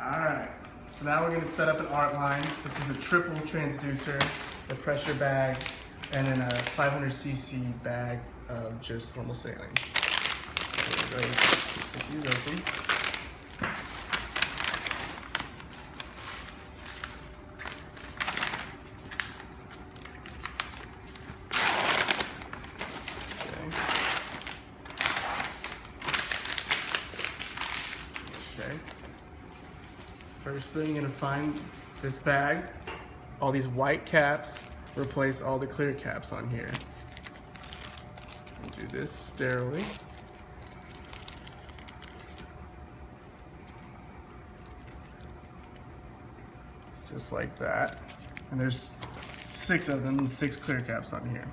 Alright, so now we're going to set up an art line. This is a triple transducer, a pressure bag, and then a 500cc bag of just normal saline. So we're going to get these open. Okay. First thing, you're gonna find this bag. All these white caps, replace all the clear caps on here. We'll do this sterilely. Just like that. And there's 6 of them, 6 clear caps on here.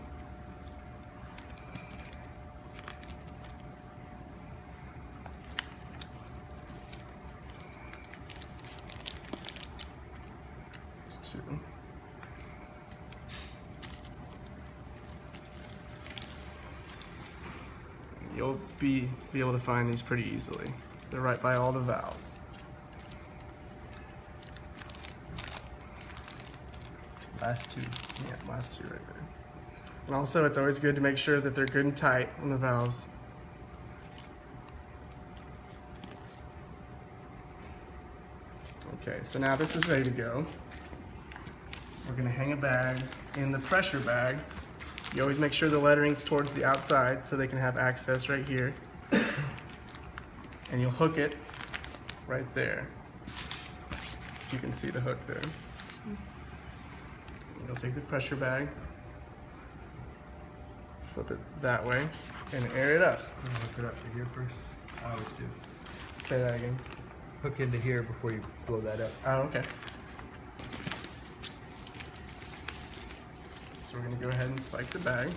You'll be able to find these pretty easily. They're right by all the valves. Last 2. Yeah, last 2 right there. And also, it's always good to make sure that they're good and tight on the valves. Okay, so now this is ready to go. We're gonna hang a bag in the pressure bag. You always make sure the lettering's towards the outside so they can have access right here. And you'll hook it right there. You can see the hook there. You'll take the pressure bag, flip it that way, and air it up. You hook it up to here first? I always do. Say that again. Hook into here before you blow that up. Oh, okay. So we're gonna go ahead and spike the bag.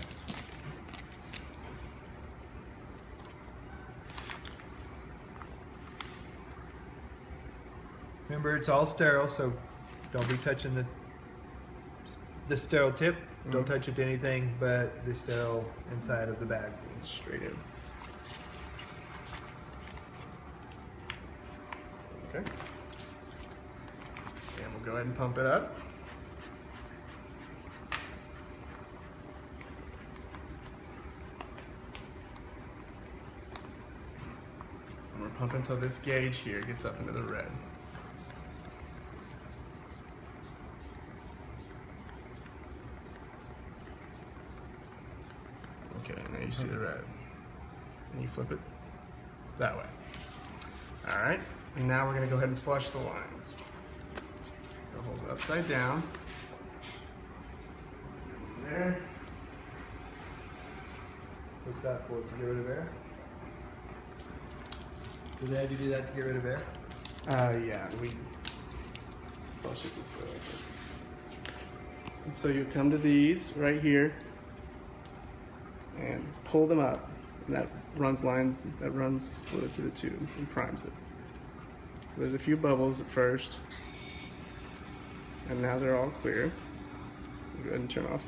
Remember, it's all sterile, so don't be touching the sterile tip. Don't touch it to anything but the sterile inside of the bag. Straight in. Okay. And we'll go ahead and pump it up. And we're pumping until this gauge here gets up into the red. Okay, now you see the red. And you flip it that way. All right, and now we're gonna go ahead and flush the lines. Go hold it upside down. There. What's that for? To get rid of air? Do they have to do that to get rid of air? Yeah, we flush it this way like this. And so you come to these right here and pull them up. And that runs fluid through the tube and primes it. So there's a few bubbles at first. And now they're all clear. Go ahead and turn off.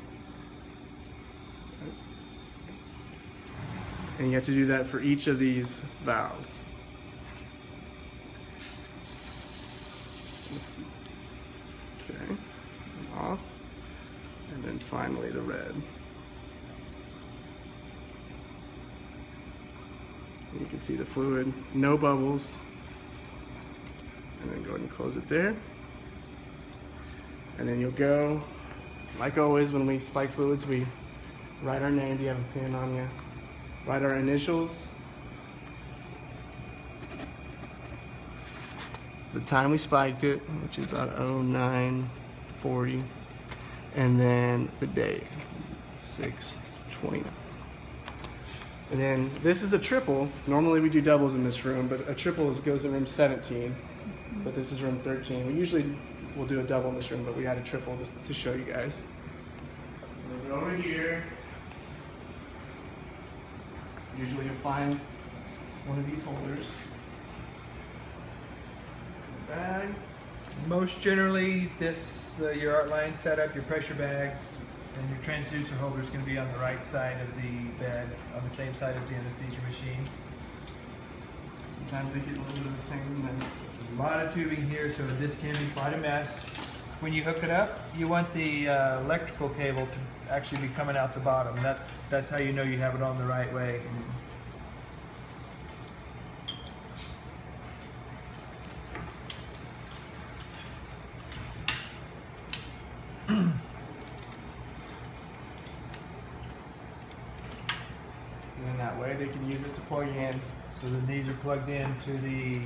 And you have to do that for each of these valves. Okay, off. And then finally the red. And you can see the fluid, no bubbles. And then go ahead and close it there. And then you'll go, like always when we spike fluids, we write our name. Do you have a pen on you? Write our initials. The time we spiked it, which is about 09:40. And then the date, 6/29. And then this is a triple. Normally we do doubles in this room, but a triple goes in room 17. But this is room 13. We usually will do a double in this room, but we had a triple just to show you guys. And then over here, usually you'll find one of these holders. Bag. Most generally, this your art line setup, your pressure bags, and your transducer holder is going to be on the right side of the bed, on the same side as the anesthesia machine. Some sometimes they get a little bit of the same. There's a lot of tubing here, so this can be quite a mess. When you hook it up, you want the electrical cable to actually be coming out the bottom. That's how you know you have it on the right way. And then that way they can use it to plug in. So then these are plugged into the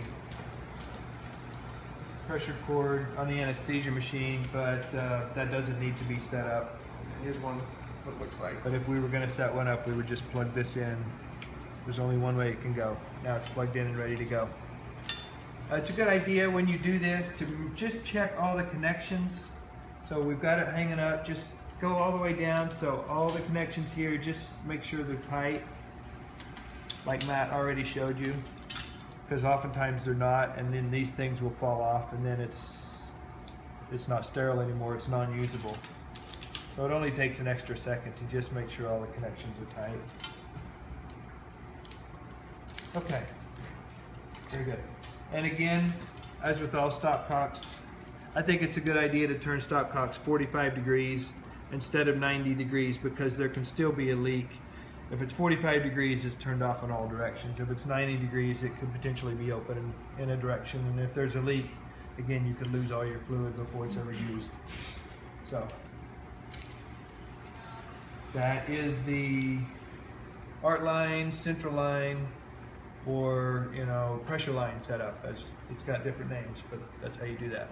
pressure cord on the anesthesia machine, but that doesn't need to be set up. Here's one, what it looks like. But if we were going to set one up, we would just plug this in. There's only one way it can go. Now it's plugged in and ready to go. It's a good idea when you do this to just check all the connections. So we've got it hanging up, just go all the way down, so all the connections here, just make sure they're tight, like Matt already showed you, because oftentimes they're not, and then these things will fall off, and then it's not sterile anymore, it's non-usable. So it only takes an extra second to just make sure all the connections are tight. Okay, very good. And again, as with all stopcocks, I think it's a good idea to turn stopcocks 45 degrees instead of 90 degrees, because there can still be a leak. If it's 45 degrees, it's turned off in all directions. If it's 90 degrees, it could potentially be open in a direction. And if there's a leak, again, you could lose all your fluid before it's ever used. So that is the art line, central line, or pressure line setup. It's got different names, but that's how you do that.